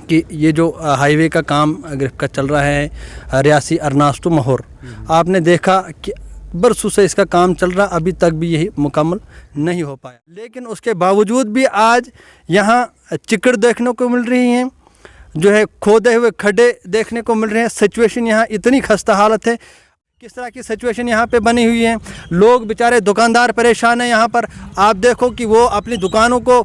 कि ये जो हाईवे का काम ग्रिफ का चल रहा है रियासी अरनास टू महौर, आपने देखा कि बरसों से इसका काम चल रहा, अभी तक भी यही मुकम्मल नहीं हो पाया। लेकिन उसके बावजूद भी आज यहाँ चिकड़ देखने को मिल रही हैं, जो है खोदे हुए खड्डे देखने को मिल रहे हैं। सिचुएशन यहाँ इतनी खस्ता हालत है, किस तरह की सिचुएशन यहाँ पे बनी हुई है। लोग बेचारे दुकानदार परेशान हैं। यहाँ पर आप देखो कि वो अपनी दुकानों को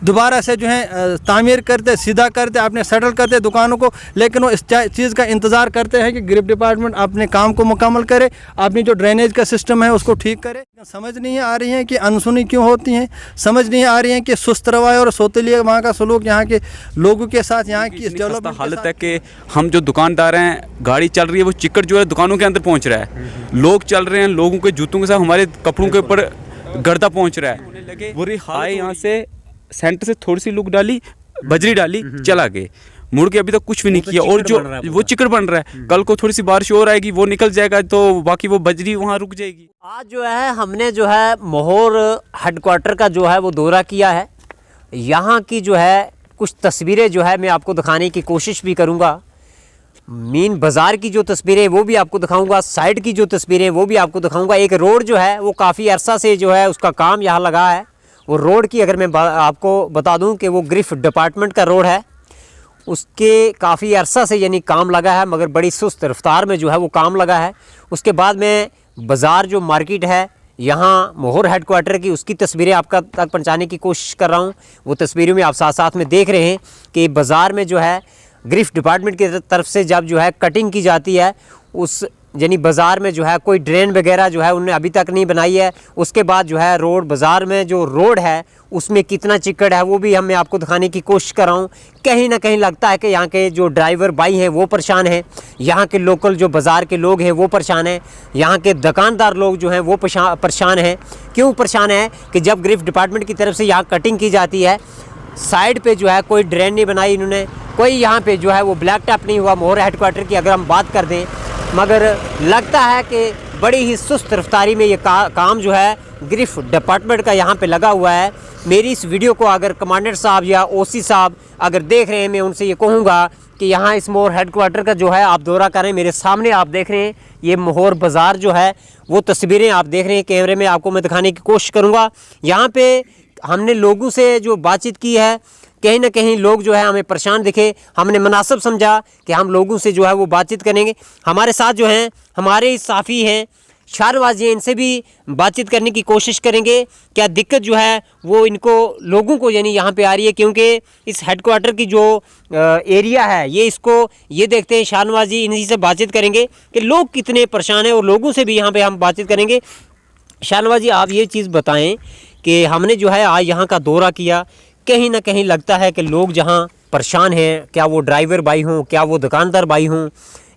दोबारा से जो है तामीर करते, सीधा करते, अपने सेटल करते दुकानों को, लेकिन वो इस चीज़ का इंतज़ार करते हैं कि ग्रिफ डिपार्टमेंट अपने काम को मुकम्मल करे, अपनी जो ड्रेनेज का सिस्टम है उसको ठीक करे। समझ नहीं आ रही है कि अनसुनी क्यों होती हैं, समझ नहीं आ रही है कि सुस्त रवैया और सोतीली वहाँ का सलूक यहाँ के लोगों के साथ, यहाँ की डेवलपमेंट हालत है कि हम जो दुकानदार हैं, गाड़ी चल रही है, वो चिकड़ जो है दुकानों के अंदर पहुंच रहा है। लोग चल रहे हैं, लोगों के जूतों के साथ हमारे कपड़ों के ऊपर गर्दा पहुंच रहा है। बुरी हालत। यहाँ से सेंटर से थोड़ी सी लुक डाली, बजरी डाली, चला गए, मुड़ के अभी तक कुछ भी नहीं किया। और जो वो चिकड़ बन रहा है, कल को थोड़ी सी बारिश और आएगी, वो निकल जाएगा, तो बाकी वो बजरी वहाँ रुक जाएगी। आज जो है हमने जो है महौर हेडक्वार्टर का जो है वो दौरा किया है। यहाँ की जो है कुछ तस्वीरें जो है मैं आपको दिखाने की कोशिश भी करूँगा। मेन बाज़ार की जो तस्वीरें वो भी आपको दिखाऊंगा, साइड की जो तस्वीरें वो भी आपको दिखाऊंगा। एक रोड जो है वो काफ़ी अरसा से जो है उसका काम यहाँ लगा है। वो रोड की अगर मैं आपको बता दूं कि वो ग्रिफ डिपार्टमेंट का रोड है, उसके काफ़ी अरसा से यानी काम लगा है, मगर बड़ी सुस्त रफ्तार में जो है वो काम लगा है। उसके बाद में बाज़ार जो मार्केट है यहाँ महौर हेडक्वार्टर की, उसकी तस्वीरें आपका तक पहुँचाने की कोशिश कर रहा हूँ। वो तस्वीरों में आप साथ साथ में देख रहे हैं कि बाज़ार में जो है ग्रिफ डिपार्टमेंट की तरफ से जब जो है कटिंग की जाती है, उस यानी बाज़ार में जो है कोई ड्रेन वगैरह जो है उन्होंने अभी तक नहीं बनाई है। उसके बाद जो है रोड, बाज़ार में जो रोड है उसमें कितना चिकड़ है वो भी मैं आपको दिखाने की कोशिश कर रहा हूँ। कहीं ना कहीं लगता है कि यहाँ के जो ड्राइवर भाई हैं वो परेशान हैं, यहाँ के लोकल जो बाज़ार के लोग हैं वो परेशान हैं, यहाँ के दुकानदार लोग जो हैं वो परेशान हैं। क्यों परेशान है कि जब ग्रिफ डिपार्टमेंट की तरफ से यहाँ कटिंग की जाती है, साइड पे जो है कोई ड्रेन नहीं बनाई इन्होंने, कोई यहाँ पे जो है वो ब्लैक टॉप नहीं हुआ महौर हेडक्वार्टर की अगर हम बात कर दें। मगर लगता है कि बड़ी ही सुस्त रफ्तारी में ये काम जो है ग्रिफ डिपार्टमेंट का यहाँ पे लगा हुआ है। मेरी इस वीडियो को अगर कमांडेंट साहब या ओसी साहब अगर देख रहे हैं, मैं उनसे ये कहूँगा कि यहाँ इस महौर हेडक्वार्टर का जो है आप दौरा करें। मेरे सामने आप देख रहे हैं ये महौर बाज़ार जो है वो तस्वीरें आप देख रहे हैं, कैमरे में आपको मैं दिखाने की कोशिश करूँगा। यहाँ पे हमने लोगों से जो बातचीत की है, कहीं ना कहीं लोग जो है हमें परेशान दिखे, हमने मुनासिब समझा कि हम लोगों से जो है वो बातचीत करेंगे। हमारे साथ जो हैं हमारे साफ़ी हैं शाहनवाज जी, इनसे भी बातचीत करने की कोशिश करेंगे क्या दिक्कत जो है वो इनको लोगों को यानी यहाँ पे आ रही है, क्योंकि इस हेडक्वार्टर की जो एरिया है ये इसको ये देखते हैं। शाहनवाज जी इन्हीं से बातचीत करेंगे कि लोग कितने परेशान हैं और लोगों से भी यहाँ पर हम बातचीत करेंगे। शाहनवाज जी, आप ये चीज़ बताएँ कि हमने जो है आज यहाँ का दौरा किया, कहीं ना कहीं लगता है कि लोग जहाँ परेशान हैं, क्या वो ड्राइवर भाई हों, क्या वो दुकानदार भाई हों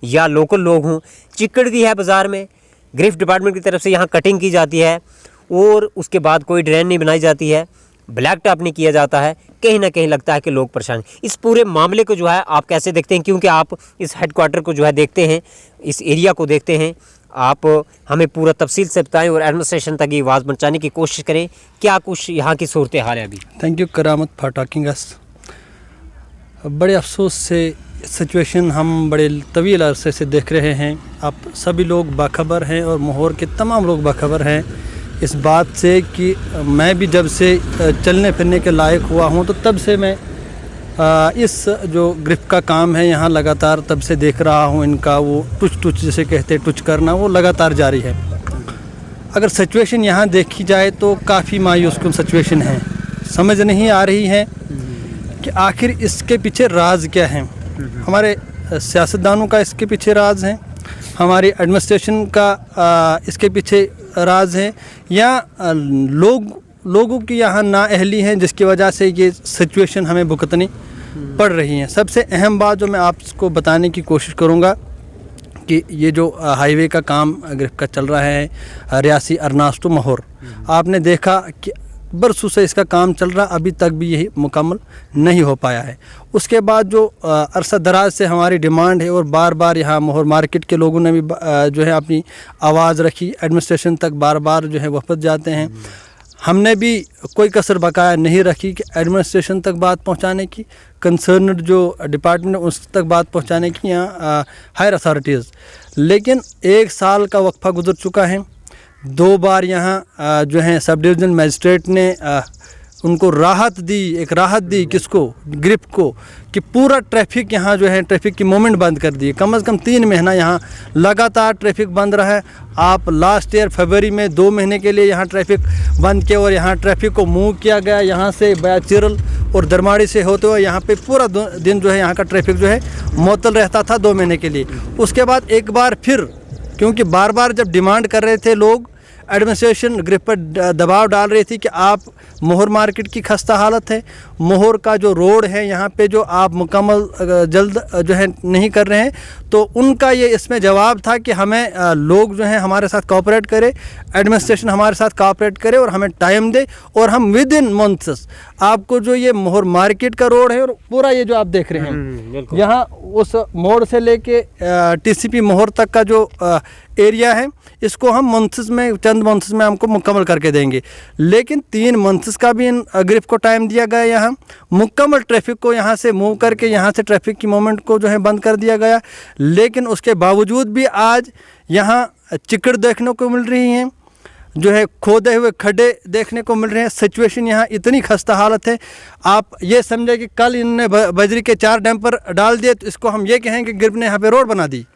या लोकल लोग हों, चिकड़ भी है बाज़ार में, ग्रिफ डिपार्टमेंट की तरफ से यहाँ कटिंग की जाती है और उसके बाद कोई ड्रेन नहीं बनाई जाती है, ब्लैक टॉप नहीं किया जाता है। कहीं ना कहीं लगता है कि लोग परेशान हैं। इस पूरे मामले को जो है आप कैसे देखते हैं, क्योंकि आप इस हेडक्वार्टर को जो है देखते हैं, इस एरिया को देखते हैं, आप हमें पूरा तफसील से बताएं और एडमिनिस्ट्रेशन तक ये आवाज़ पहुँचाने की कोशिश करें क्या कुछ यहाँ की सूरत हाल है अभी। थैंक यू करामत फॉर टॉकिंग अस। बड़े अफसोस से सिचुएशन हम बड़े तवील अरसे से देख रहे हैं। आप सभी लोग बाखबर हैं और महौर के तमाम लोग बाखबर हैं इस बात से कि मैं भी जब से चलने फिरने के लायक हुआ हूँ, तो तब से मैं इस जो ग्रिफ का काम है यहाँ लगातार तब से देख रहा हूँ। इनका वो टुच जिसे कहते हैं टुच करना, वो लगातार जारी है। अगर सिचुएशन यहाँ देखी जाए तो काफ़ी मायूसकुन सिचुएशन है। समझ नहीं आ रही है कि आखिर इसके पीछे राज क्या है। हमारे सियासतदानों का इसके पीछे राज है, हमारी एडमिनिस्ट्रेशन का इसके पीछे राज है, या लोगों की यहाँ नाअहली हैं जिसकी वजह से ये सिचुएशन हमें भुगतनी पड़ रही है। सबसे अहम बात जो मैं आपको बताने की कोशिश करूँगा कि ये जो हाईवे का काम ग्रिफ का चल रहा है रियासी अरनास टू महौर, आपने देखा कि बरसों से इसका काम चल रहा, अभी तक भी यही मुकम्मल नहीं हो पाया है। उसके बाद जो अरसा दराज से हमारी डिमांड है और बार बार यहाँ महौर मार्केट के लोगों ने भी जो है अपनी आवाज़ रखी, एडमिनिस्ट्रेशन तक बार बार जो है वफद जाते हैं। हमने भी कोई कसर बकाया नहीं रखी कि एडमिनिस्ट्रेशन तक बात पहुंचाने की। कंसर्नड जो डिपार्टमेंट उस तक बात पहुंचाने की यहाँ हायर अथॉरिटीज़, लेकिन 1 साल का वक्फा गुजर चुका है। 2 बार यहाँ जो है सब डिवीज़न मजिस्ट्रेट ने उनको राहत दी किसको, ग्रिप को, कि पूरा ट्रैफिक यहाँ जो है ट्रैफिक की मूवमेंट बंद कर दी। कम से कम 3 महीना यहाँ लगातार ट्रैफिक बंद रहा है। आप लास्ट ईयर फरवरी में 2 महीने के लिए यहाँ ट्रैफिक बंद किया और यहाँ ट्रैफिक को मूव किया गया, यहाँ से बयाचिरल और दरमाड़ी से होते हुए यहाँ पे पूरा दिन जो है यहाँ का ट्रैफिक जो है मुअत्तल रहता था 2 महीने के लिए। उसके बाद एक बार फिर, क्योंकि बार बार जब डिमांड कर रहे थे लोग, एडमिनिस्ट्रेशन ग्रिप पर दबाव डाल रही थी कि आप मोहर मार्केट की खस्ता हालत है, मोहर का जो रोड है यहाँ पे जो आप मुकम्मल जल्द जो है नहीं कर रहे हैं, तो उनका ये इसमें जवाब था कि हमें लोग जो हैं हमारे साथ कोऑपरेट करे, एडमिनिस्ट्रेशन हमारे साथ कोऑपरेट करे और हमें टाइम दे और हम विद इन मंथ्स आपको जो ये मोहर मार्केट का रोड है और पूरा ये जो आप देख रहे हैं यहाँ उस मोड़ से लेके टीसीपी मोहर तक का जो एरिया है, इसको हम मंथ्स में, चंद मंथ्स में हमको मुकम्मल करके देंगे। लेकिन 3 मंथ्स का भी इन ग्रिप को टाइम दिया गया। यहाँ मुकम्मल ट्रैफिक को यहाँ से मूव करके यहाँ से ट्रैफिक की मूवमेंट को जो है बंद कर दिया गया। लेकिन उसके बावजूद भी आज यहाँ चिकड़ देखने को मिल रही हैं, जो है खोदे हुए खड्डे देखने को मिल रहे हैं। सिचुएशन यहाँ इतनी खस्ता हालत है, आप ये समझे कि कल इन्होंने बजरी के 4 डंपर डाल दिए तो इसको हम ये कहेंगे कि ग्रिप ने यहाँ पे रोड बना दी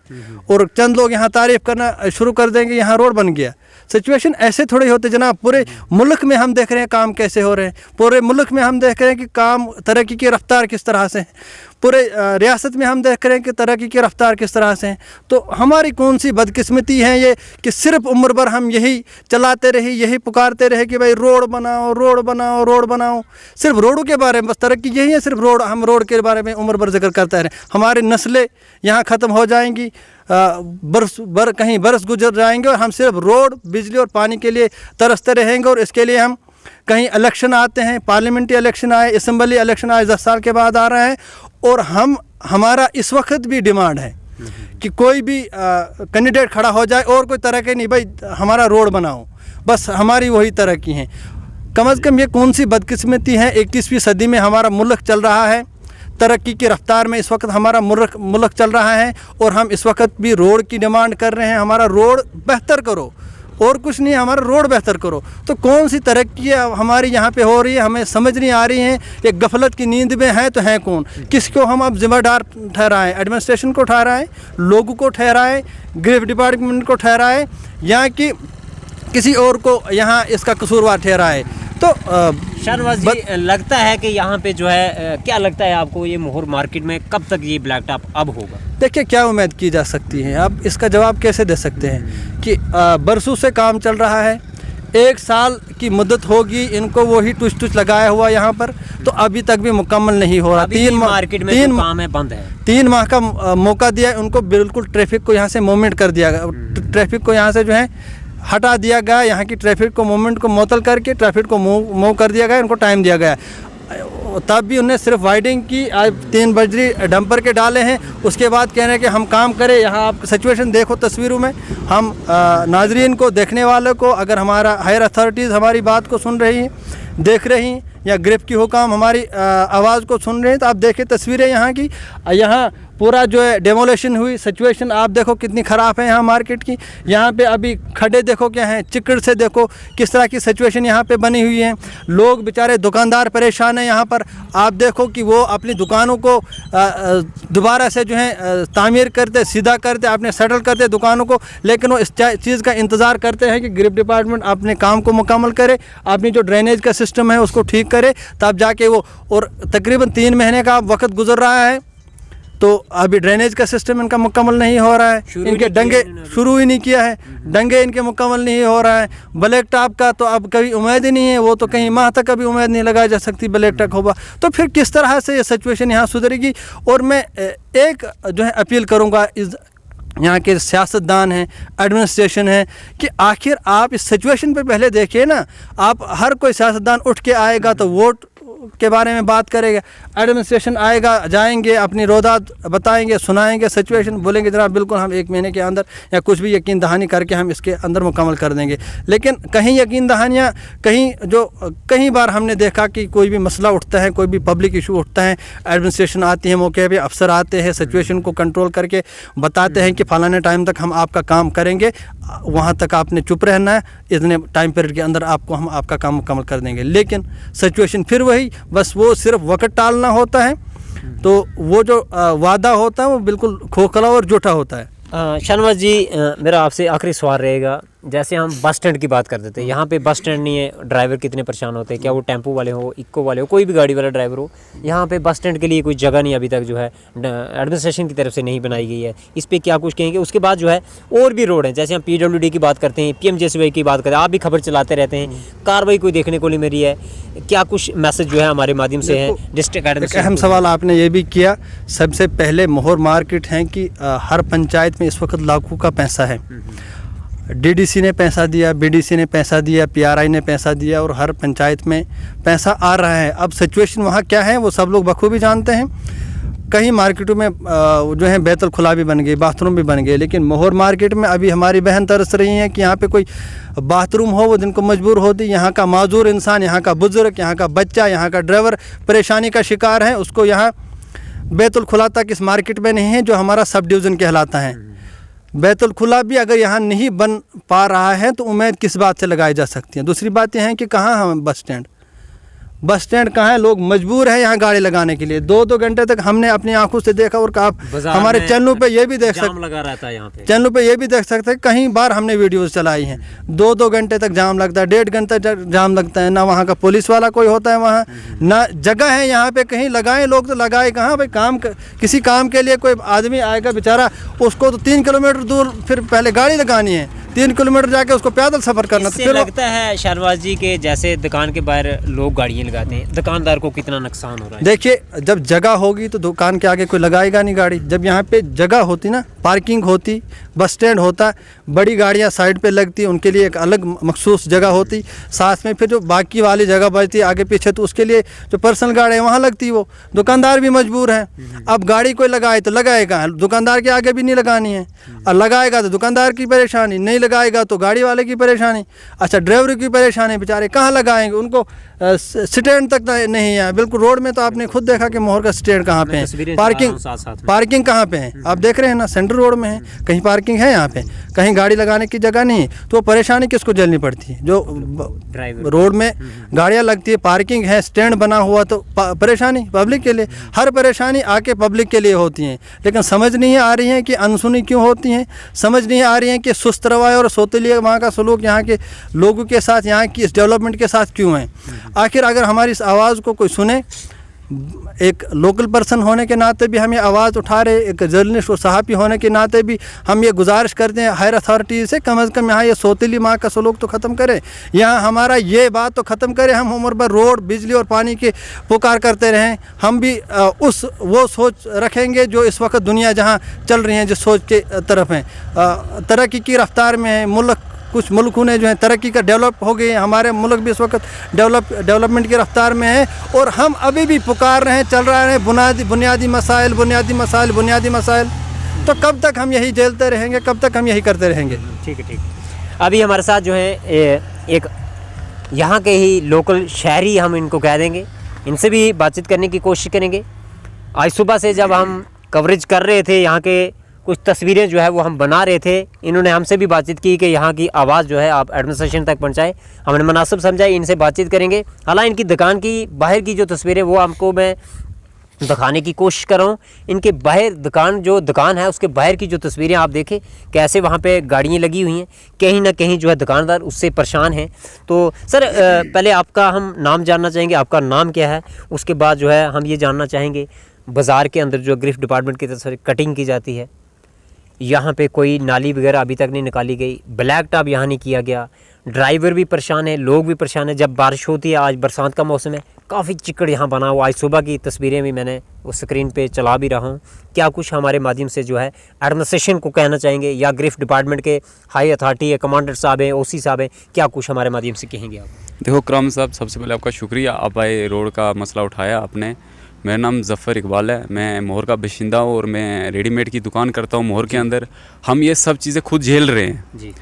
और चंद लोग यहाँ तारीफ़ करना शुरू कर देंगे यहाँ रोड बन गया। सिचुएशन ऐसे थोड़े होते जनाब। पूरे मुल्क में हम देख रहे हैं काम कैसे हो रहे हैं, पूरे मुल्क में हम देख रहे हैं कि काम तरक्की की रफ्तार किस तरह से है, पूरे रियासत में हम देख रहे हैं कि तरक्की की रफ्तार किस तरह से है। तो हमारी कौन सी बदकिस्मती है ये कि सिर्फ उम्र भर हम यही चलाते रहे, यही पुकारते रहे कि भाई रोड बनाओ, रोड बनाओ, रोड बनाओ। सिर्फ रोडों के बारे में बस तरक्की यही है, सिर्फ रोड, हम रोड के बारे में उम्र भर जिक्र करते रहे। हमारी नस्लें यहाँ ख़त्म हो जाएंगी, कहीं बरस गुजर जाएंगे और हम सिर्फ रोड, बिजली और पानी के लिए तरसते रहेंगे। और इसके लिए हम कहीं इलेक्शन आते हैं, पार्लियामेंट्री इलेक्शन आए, असम्बली इलेक्शन आए, 10 साल के बाद आ रहा है, और हमारा इस वक्त भी डिमांड है कि कोई भी कैंडिडेट खड़ा हो जाए और कोई तरह के नहीं, भाई हमारा रोड बनाओ, बस हमारी वही तरह की हैं। कम से कम ये कौन सी बदकिस्मती है। 21वीं सदी में हमारा मुल्क चल रहा है, तरक्की की रफ्तार में इस वक्त हमारा मुल्क चल रहा है और हम इस वक्त भी रोड की डिमांड कर रहे हैं। हमारा रोड बेहतर करो, और कुछ नहीं, हमारा रोड बेहतर करो। तो कौन सी तरक्की हमारी यहाँ पे हो रही है, हमें समझ नहीं आ रही है। ये गफलत की नींद में है तो हैं कौन, किसको हम अब जिम्मेदार ठहराएं? एडमिनिस्ट्रेशन को ठहराएं, लोगों को ठहराएं, गृह डिपार्टमेंट को ठहराएं, या कि किसी और को यहाँ इसका कसूरवार ठहराएं? तो शाहनवाज जी, लगता है कि यहाँ पे जो है, क्या लगता है आपको, ये मोहर मार्केट में कब तक ये ब्लैक टॉप अब होगा? देखिए, क्या उम्मीद की जा सकती है, अब इसका जवाब कैसे दे सकते हैं कि बरसों से काम चल रहा है, 1 साल की मुद्दत होगी इनको वही टुच लगाया हुआ यहाँ पर, तो अभी तक भी मुकम्मल नहीं हो रहा। 3 मार्केट में जो काम है बंद है। 3 माह का मौका दिया उनको, बिल्कुल ट्रैफिक को यहाँ से मूवमेंट कर दिया गया, ट्रैफिक को यहाँ से जो है हटा दिया गया, यहाँ की ट्रैफिक को मूवमेंट को मुअत्तल करके ट्रैफिक को मूव कर दिया गया, इनको टाइम दिया गया। तब भी उन्हें सिर्फ वाइडिंग की, आज 3 बजरी डंपर के डाले हैं, उसके बाद कह रहे हैं कि हम काम करें। यहाँ आप सिचुएशन देखो तस्वीरों में, हम नाजरीन को, देखने वालों को, अगर हमारा हायर अथॉरिटीज़ हमारी बात को सुन रही हैं, देख रही हैं, या ग्रिप की हुकाम हमारी आवाज़ को सुन रहे हैं, तो आप देखें तस्वीरें यहाँ की। यहाँ पूरा जो है डेमोलेशन हुई, सिचुएशन आप देखो कितनी ख़राब है यहाँ मार्केट की। यहाँ पे अभी खड्डे देखो क्या हैं, चिकड़ से देखो किस तरह की सिचुएशन यहाँ पे बनी हुई है। लोग बेचारे दुकानदार परेशान हैं यहाँ पर। आप देखो कि वो अपनी दुकानों को दोबारा से जो है तामीर करते, सीधा करते, अपने सेटल करते दुकानों को, लेकिन वो इस चीज़ का इंतज़ार करते हैं कि ग्रिप डिपार्टमेंट अपने काम को मुकम्मल करे, अपनी जो ड्रेनेज का सिस्टम है उसको ठीक करे, तब जाके वो। और तकरीबन 3 महीने का वक्त गुजर रहा है, तो अभी ड्रेनेज का सिस्टम इनका मुकम्मल नहीं हो रहा है, इनके डंगे शुरू ही नहीं किया है, डंगे इनके मुकम्मल नहीं हो रहा है। ब्लैक टॉप का तो अब कभी उम्मीद ही नहीं है, वो तो कहीं माह तक कभी उम्मीद नहीं लगाई जा सकती ब्लैक टॉप होगा। तो फिर किस तरह से ये सिचुएशन यहाँ सुधरेगी? और मैं एक जो है अपील करूँगा इस यहाँ के सियासतदान हैं, एडमिनिस्ट्रेशन है, कि आखिर आप इस सिचुएशन पे पहले देखिए ना। आप हर कोई सियासतदान उठ के आएगा तो वोट के बारे में बात करेगा, एडमिनिस्ट्रेशन आएगा, जाएंगे, अपनी रोदात बताएंगे, सुनाएंगे सिचुएशन, बोलेंगे जनाब बिल्कुल हम 1 महीने के अंदर या कुछ भी यकीन दहानी करके हम इसके अंदर मुकम्मल कर देंगे। लेकिन कहीं यकीन दहानियाँ, कई बार हमने देखा कि कोई भी मसला उठता है, कोई भी पब्लिक इशू उठता है, एडमिनिस्ट्रेशन आती है मौके पे, अफसर आते हैं, सिचुएशन को कंट्रोल करके बताते हैं कि फलाने टाइम तक हम आपका काम करेंगे, वहाँ तक आपने चुप रहना है, इतने टाइम पीरियड के अंदर हम आपका काम मुकम्मल कर देंगे। लेकिन सिचुएशन फिर वही, बस वो सिर्फ वक्त टालना होता है, तो वो जो वादा होता है वो बिल्कुल खोखला और झूठा होता है। शाहनवाज जी, मेरा आपसे आखिरी सवाल रहेगा, जैसे हम बस स्टैंड की बात करते थे, यहाँ पे बस स्टैंड नहीं है, ड्राइवर कितने परेशान होते हैं, क्या वो टेंपो वाले हो, इक्को वाले हो, कोई भी गाड़ी वाला ड्राइवर हो, यहाँ पे बस स्टैंड के लिए कोई जगह नहीं अभी तक जो है एडमिनिस्ट्रेशन की तरफ से नहीं बनाई गई है, इस पर क्या कुछ कहेंगे? उसके बाद जो है और भी रोड हैं, जैसे हम PWD की बात करते हैं, PMJCY की बात करते हैं, आप भी खबर चलाते रहते हैं, कार्रवाई कोई देखने को नहीं मिल रही है, क्या कुछ मैसेज जो है हमारे माध्यम से है डिस्ट्रिक्ट एडमिनिस्ट्रेशन? अहम सवाल आपने ये भी किया। सबसे पहले मोहर मार्केट है कि हर पंचायत में इस वक्त लाखों का पैसा है। DDC ने पैसा दिया, BDC ने पैसा दिया, PRI ने पैसा दिया और हर पंचायत में पैसा आ रहा है। अब सिचुएशन वहाँ क्या है वो सब लोग बखूबी जानते हैं। कहीं मार्केटों में जो है बैतुल खुला भी बन गए, बाथरूम भी बन गए, लेकिन मोहर मार्केट में अभी हमारी बहन तरस रही है कि यहाँ पे कोई बाथरूम हो, वो जिनको मजबूर होती, यहाँ का माजूर इंसान, यहाँ का बुजुर्ग, यहाँ का बच्चा, यहाँ का ड्राइवर परेशानी का शिकार है। उसको यहाँ बैतुल खुला तक इस मार्केट में नहीं है, जो हमारा सब डिवीज़न कहलाता है। बैतुल खुला भी अगर यहाँ नहीं बन पा रहा है तो उम्मीद किस बात से लगाई जा सकती है। दूसरी बात यह है कि कहाँ हम बस स्टैंड कहाँ है? लोग मजबूर हैं यहाँ गाड़ी लगाने के लिए। 2-2 घंटे तक हमने अपनी आंखों से देखा, और आप हमारे चैनलों पे ये भी देख सकते, लगा रहता है यहाँ पे, चैनलों पे ये भी देख सकते हैं, कई बार हमने वीडियोस चलाई हैं, 2-2 घंटे तक जाम लगता है, 1.5 घंटे तक जाम लगता है। ना वहाँ का पुलिस वाला कोई होता है, वहाँ ना जगह है यहाँ पे कहीं लगाएं लोग, तो लगाए कहाँ भाई? किसी काम के लिए कोई आदमी आएगा बेचारा, उसको तो 3 किलोमीटर दूर फिर पहले गाड़ी लगानी है, 3 किलोमीटर जाके उसको पैदल सफ़र करना। तो फिर लगता है शाहनवाज जी के जैसे दुकान के बाहर लोग गाड़ियाँ लगाते हैं, दुकानदार को कितना नुकसान हो रहा है। देखिए, जब जगह होगी तो दुकान के आगे कोई लगाएगा नहीं गाड़ी। जब यहाँ पे जगह होती ना, पार्किंग होती, बस स्टैंड होता, बड़ी गाड़ियाँ साइड पे लगती, उनके लिए एक अलग मखसूस जगह होती, साथ में फिर जो बाकी वाली जगह बचती आगे पीछे, तो उसके लिए जो पर्सनल गाड़ी है वहाँ लगती। वो दुकानदार भी मजबूर हैं। अब गाड़ी कोई लगाए तो लगाएगा, दुकानदार के आगे भी नहीं लगानी है, और लगाएगा तो दुकानदार की परेशानी, नहीं लगाएगा तो गाड़ी वाले की परेशानी। अच्छा, ड्राइवर की परेशानी, बेचारे कहाँ लगाएंगे? उनको स्टैंड तक नहीं है बिल्कुल। रोड में तो आपने खुद देखा कि मोहर का स्टैंड कहाँ पे है, पार्किंग कहाँ पे है, आप देख रहे हैं ना, सेंट्रल रोड में है, कहीं पार्किंग है यहाँ पे, कहीं गाड़ी लगाने की जगह नहीं है। तो परेशानी किसको झेलनी पड़ती है? जो रोड में गाड़ियाँ लगती है, पार्किंग है, स्टैंड बना हुआ, तो परेशानी पब्लिक के लिए, हर परेशानी आके पब्लिक के लिए होती है। लेकिन समझ नहीं आ रही है कि अनसुनी क्यों होती हैं, समझ नहीं आ रही है कि सुस्त रवैया और सोतीली वहाँ का सलूक यहाँ के लोगों के साथ, यहाँ की इस डेवलपमेंट के साथ क्यों है। आखिर अगर हमारी इस आवाज़ को कोई सुने, एक लोकल पर्सन होने के नाते भी हम ये आवाज़ उठा रहे, एक जर्नलिस्ट और सहाफ़ी होने के नाते भी हम ये गुजारिश करते हैं हायर अथॉरिटी से, कम से कम यहाँ ये सोतीली माँ का सलूक तो ख़त्म करें, यहाँ हमारा ये बात तो ख़त्म करें। हम उम्र भर रोड, बिजली और पानी की पुकार करते रहें, हम भी वो सोच रखेंगे जो इस वक्त दुनिया जहाँ चल रही है, जिस सोच के तरफ हैं, तरक्की की रफ्तार में है मुल्क। कुछ मुल्कों ने जो है तरक्की का डेवलप हो गए, हमारे मुल्क भी इस वक्त डेवलपमेंट की रफ्तार में है, और हम अभी भी पुकार रहे हैं, चल रहे हैं बुनियादी मसाइल। तो कब तक हम यही झेलते रहेंगे, कब तक हम यही करते रहेंगे? ठीक है। अभी हमारे साथ जो है एक यहाँ के ही लोकल शहरी, हम इनको कह देंगे, इनसे भी बातचीत करने की कोशिश करेंगे। आज सुबह से जब हम कवरेज कर रहे थे, यहाँ के कुछ तस्वीरें जो है वो हम बना रहे थे, इन्होंने हमसे भी बातचीत की कि यहाँ की आवाज़ जो है आप एडमिनिस्ट्रेशन तक पहुँचाएं। हमने मुनासिब समझा, इनसे बातचीत करेंगे। हालांकि इनकी दुकान की बाहर की जो तस्वीरें वो आपको मैं दिखाने की कोशिश कर रहा हूँ। इनके बाहर दुकान है, उसके बाहर की जो तस्वीरें आप देखें, कैसे वहाँ पे गाड़ियाँ लगी हुई हैं, कहीं ना कहीं जो है दुकानदार उससे परेशान हैं। तो सर, पहले आपका हम नाम जानना चाहेंगे, आपका नाम क्या है? उसके बाद जो है हम ये जानना चाहेंगे, बाज़ार के अंदर जो गिरफ्ट डिपार्टमेंट की तरफ से कटिंग की जाती है, यहाँ पे कोई नाली वगैरह अभी तक नहीं निकाली गई, ब्लैक टॉप यहाँ नहीं किया गया, ड्राइवर भी परेशान है, लोग भी परेशान है। जब बारिश होती है, आज बरसात का मौसम है, काफ़ी चिकड़ यहाँ बना हुआ। आज सुबह की तस्वीरें भी मैंने उस स्क्रीन पे चला भी रहा हूँ। क्या कुछ हमारे माध्यम से जो है एडमिनिस्ट्रेशन को कहना चाहेंगे, या गिरफ्त डिपार्टमेंट के हाई अथॉरिटी है, कमांडर साहब हैं, ओसी साहब हैं, क्या कुछ हमारे माध्यम से कहेंगे आप? देखो क्रम साहब, सबसे पहले आपका शुक्रिया, आप आए, रोड का मसला उठाया आपने। मेरा नाम ज़फ़र इकबाल है, मैं मोहर का बाशिंदा हूँ और मैं रेडीमेड की दुकान करता हूँ मोहर के अंदर। हम ये सब चीज़ें खुद झेल रहे हैं जी।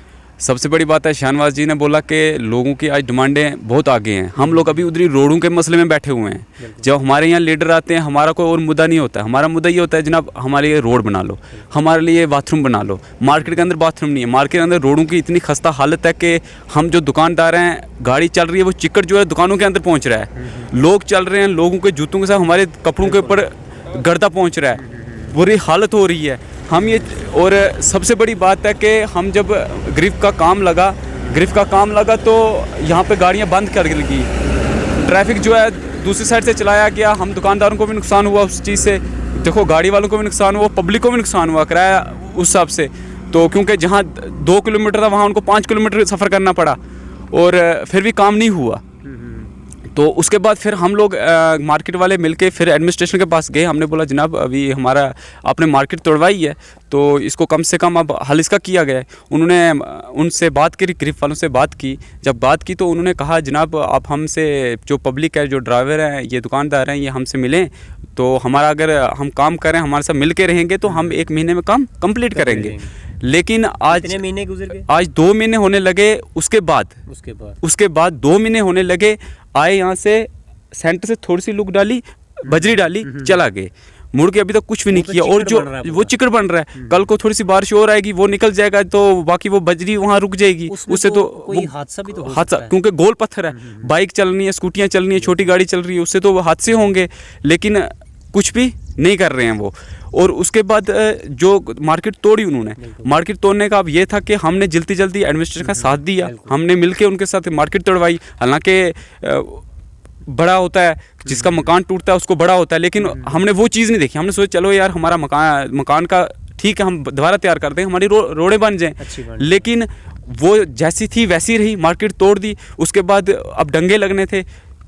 सबसे बड़ी बात है, शाहनवाज जी ने बोला कि लोगों की आज डिमांडें बहुत आगे हैं। हम लोग अभी उधरी रोडों के मसले में बैठे हुए हैं। जब हमारे यहाँ लीडर आते हैं, हमारा कोई और मुद्दा नहीं होता है। हमारा मुद्दा ये होता है, जनाब हमारे लिए रोड बना लो, हमारे लिए बाथरूम बना लो। मार्केट के अंदर बाथरूम नहीं है, मार्केट के अंदर रोडों की इतनी खस्ता हालत है कि हम जो दुकानदार हैं, गाड़ी चल रही है, वो चिकड़ जो है दुकानों के अंदर पहुँच रहा है। लोग चल रहे हैं, लोगों के जूतों के साथ हमारे कपड़ों के ऊपर गर्दा पहुँच रहा है, बुरी हालत हो रही है। हम ये, और सबसे बड़ी बात है कि हम जब गिरफ्त का काम लगा तो यहाँ पे गाड़ियाँ बंद कर लगी, ट्रैफिक जो है दूसरी साइड से चलाया गया। हम दुकानदारों को भी नुकसान हुआ उस चीज़ से, देखो गाड़ी वालों को भी नुकसान हुआ, पब्लिक को भी नुकसान हुआ, किराया उस हिसाब से। तो क्योंकि जहाँ 2 किलोमीटर था, वहाँ उनको 5 किलोमीटर सफ़र करना पड़ा और फिर भी काम नहीं हुआ। तो उसके बाद फिर हम लोग मार्केट वाले मिलके फिर एडमिनिस्ट्रेशन के पास गए। हमने बोला जनाब अभी हमारा आपने मार्केट तोड़वाई है, तो इसको कम से कम अब हल इसका किया गया है। उन्होंने उनसे बात करी, गिरफ्त वालों से बात की। जब बात की तो उन्होंने कहा जनाब आप हमसे, जो पब्लिक है, जो ड्राइवर हैं, ये दुकानदार हैं, ये हमसे मिलें तो हमारा, अगर हम काम करें, हमारे साथ मिल के रहेंगे तो हम 1 महीने में काम कंप्लीट करेंगे। लेकिन आज कितने महीने गुजर गए? आज 2 महीने होने लगे। उसके बाद 2 महीने होने लगे, आए यहाँ से सेंटर से थोड़ी सी लुक डाली, बजरी डाली, चला गए, मुड़ के अभी तक कुछ भी नहीं किया। और जो वो चिकड़ बन रहा है, कल को थोड़ी सी बारिश और आएगी, वो निकल जाएगा तो बाकी वो बजरी वहाँ रुक जाएगी। उससे तो कोई हादसा भी तो हो हादसा, सकता है। क्योंकि गोल पत्थर है, बाइक चल रही है, स्कूटियाँ चल रही हैं, छोटी गाड़ी चल रही है, उससे तो वो हादसे होंगे। लेकिन कुछ भी नहीं कर रहे हैं वो। और उसके बाद जो मार्केट तोड़ी उन्होंने, मार्केट तोड़ने का अब ये था कि हमने जल्दी जल्दी एडमिनिस्ट्रेशन का साथ दिया, हमने मिलके उनके साथ मार्केट तोड़वाई। हालांकि बड़ा होता है, जिसका मकान टूटता है उसको बड़ा होता है, लेकिन हमने वो चीज़ नहीं देखी। हमने सोचा चलो यार हमारा मकान का ठीक है, हम दोबारा तैयार कर दें, हमारी रोडें बन जाएं। लेकिन वो जैसी थी वैसी रही, मार्केट तोड़ दी। उसके बाद अब डंगे लगने थे,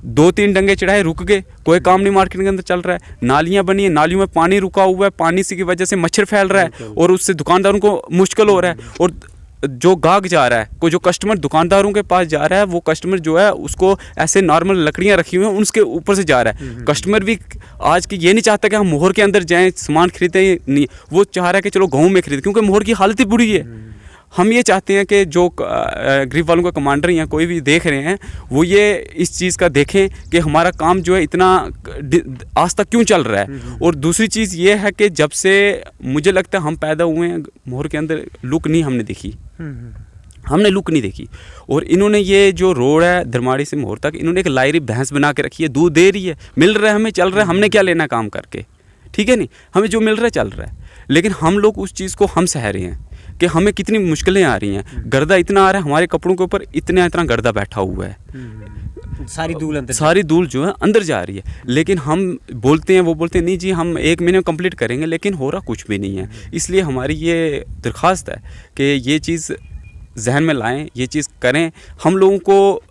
2-3 डंगे चढ़ाए, रुक गए, कोई काम नहीं मार्केट के अंदर चल रहा है। नालियाँ बनी है, नालियों में पानी रुका हुआ है, पानी की वजह से मच्छर फैल रहा है और उससे दुकानदारों को मुश्किल हो रहा है। और जो गाहक जा रहा है, कोई जो कस्टमर दुकानदारों के पास जा रहा है, वो कस्टमर जो है उसको ऐसे नॉर्मल लकड़ियाँ रखी हुई हैं, उसके ऊपर से जा रहा है। कस्टमर भी आज की ये नहीं चाहता कि हम मोहर के अंदर जाएँ, सामान खरीदें, नहीं, वो चाह रहा है कि चलो गाँव में खरीदें, क्योंकि मोहर की हालत ही बुरी है। हम ये चाहते हैं कि जो गिरफ्त वालों का कमांडर या कोई भी देख रहे हैं, वो ये इस चीज़ का देखें कि हमारा काम जो है इतना आज तक क्यों चल रहा है। और दूसरी चीज़ ये है कि जब से मुझे लगता है हम पैदा हुए हैं, मोहर के अंदर लुक नहीं हमने देखी, हमने लुक नहीं देखी। और इन्होंने ये जो रोड है धरमाड़ी से मोहर तक, इन्होंने एक लायरी भैंस बना के रखी है, दूध दे रही है, मिल रहा है, हमें चल रहा है, हमने क्या लेना काम करके, ठीक है नहीं, हमें जो मिल रहा है चल रहा है। लेकिन हम लोग उस चीज़ को हम सह रहे हैं कि हमें कितनी मुश्किलें आ रही हैं। गर्दा इतना आ रहा है, हमारे कपड़ों के ऊपर इतना गर्दा बैठा हुआ है, सारी धूल जो है अंदर जा रही है। लेकिन हम बोलते हैं, वो बोलते हैं नहीं जी हम 1 महीने में कंप्लीट करेंगे, लेकिन हो रहा कुछ भी नहीं है। इसलिए हमारी ये दरख्वास्त है कि ये चीज़ जहन में लाएं, ये चीज़ करें। हम लोगों को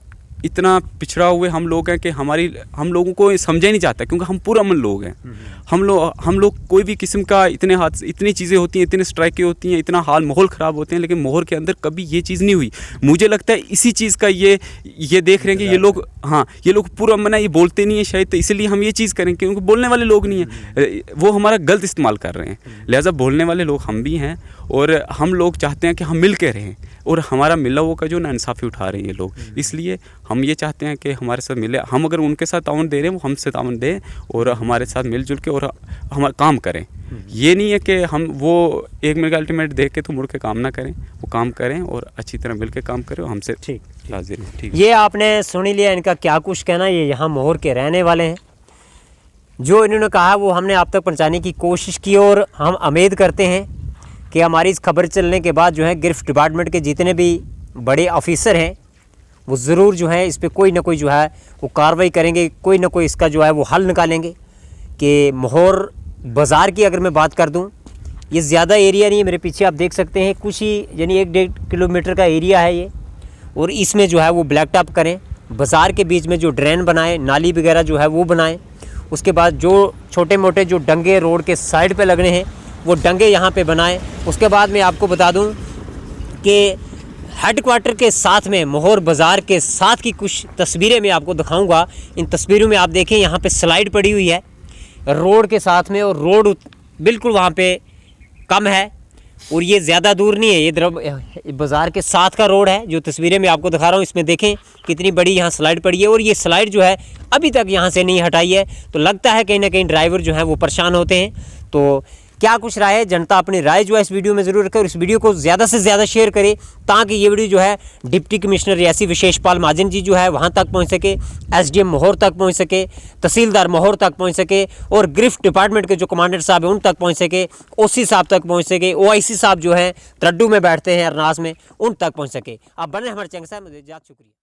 इतना पिछड़ा हुए हम लोग हैं कि हम लोगों को समझा ही नहीं जाता, क्योंकि हम पूरा अमन लोग हैं। हम लोग कोई भी किस्म का इतनी चीज़ें होती हैं, इतनी स्ट्राइकें होती हैं, इतना हाल माहौल ख़राब होते हैं, लेकिन मोहर के अंदर कभी ये चीज़ नहीं हुई। मुझे लगता है इसी चीज़ का ये देख रहे हैं कि ये लोग, हाँ ये लोग पूरा अमन है, ये बोलते नहीं है शायद, तो इसलिए हम ये चीज़ करें, क्योंकि बोलने वाले लोग नहीं हैं, वो हमारा गलत इस्तेमाल कर रहे हैं। लिहाजा बोलने वाले लोग हम भी हैं और हम लोग चाहते हैं कि हम मिल के रहें, और हमारा मिला हुआ का जो नाइंसाफ़ी उठा रहे हैं ये लोग। इसलिए हम ये चाहते हैं कि हमारे साथ मिले, हम अगर उनके साथ ताउन दे रहे हैं, वो हमसे ताउन दें और हमारे साथ मिलजुल के और हमारा काम करें। ये नहीं है कि हम वो 1 मिनट का अल्टीमेट देख के तो मुड़ के काम ना करें, वो काम करें और अच्छी तरह मिल के काम करें और हमसे लाजिम है। ठीक, ये आपने सुन लिया इनका क्या कुछ कहना। ये यहाँ मोहर के रहने वाले हैं, जो इन्होंने कहा वो हमने आप तक पहुँचाने की कोशिश की, और हम उम्मीद करते हैं कि हमारी इस खबर चलने के बाद जो है गिरफ्त डिपार्टमेंट के जितने भी बड़े ऑफिसर हैं वो ज़रूर जो है इस पर कोई ना कोई जो है वो कार्रवाई करेंगे, कोई ना कोई इसका जो है वो हल निकालेंगे। कि मोहर बाज़ार की अगर मैं बात कर दूं, ये ज़्यादा एरिया नहीं है, मेरे पीछे आप देख सकते हैं, कुछ ही यानी 1-1.5 किलोमीटर का एरिया है ये। और इसमें जो है वो ब्लैक टॉप करें। बाज़ार के बीच में जो ड्रेन बनाएं, नाली वगैरह जो है वो बनाएं। उसके बाद जो छोटे मोटे जो डंगे रोड के साइड पे लगने हैं वो डंगे यहाँ पे बनाएं। उसके बाद मैं आपको बता दूँ कि हेडक्वार्टर के साथ में मोहर बाज़ार के साथ की कुछ तस्वीरें मैं आपको दिखाऊंगा। इन तस्वीरों में आप देखें यहाँ पे स्लाइड पड़ी हुई है रोड के साथ में, और रोड बिल्कुल वहाँ पे कम है और ये ज़्यादा दूर नहीं है। ये बाज़ार के साथ का रोड है जो तस्वीरें मैं आपको दिखा रहा हूँ। इसमें देखें कितनी बड़ी यहाँ स्लाइड पड़ी है, और ये स्लाइड जो है अभी तक यहाँ से नहीं हटाई है। तो लगता है कहीं ना कहीं ड्राइवर जो है वो परेशान होते हैं। तो क्या कुछ राय है, जनता अपनी राय जो है इस वीडियो में ज़रूर रखें, और इस वीडियो को ज़्यादा से ज़्यादा शेयर करें ताकि ये वीडियो जो है डिप्टी कमिश्नर रियासी विशेषपाल महाजन जी जो है वहाँ तक पहुँच सके, एसडीएम मोहर तक पहुँच सके, तहसीलदार मोहर तक पहुँच सके, और गिरफ्त डिपार्टमेंट के जो कमांडेंट साहब हैं उन तक पहुँच सके, ओसी साहब तक पहुँच सके, ओआईसी साहब जो हैं त्रड्डू में बैठते हैं अरनास में, उन तक पहुँच सके। आप बने हमारे चैनल साहब, शुक्रिया।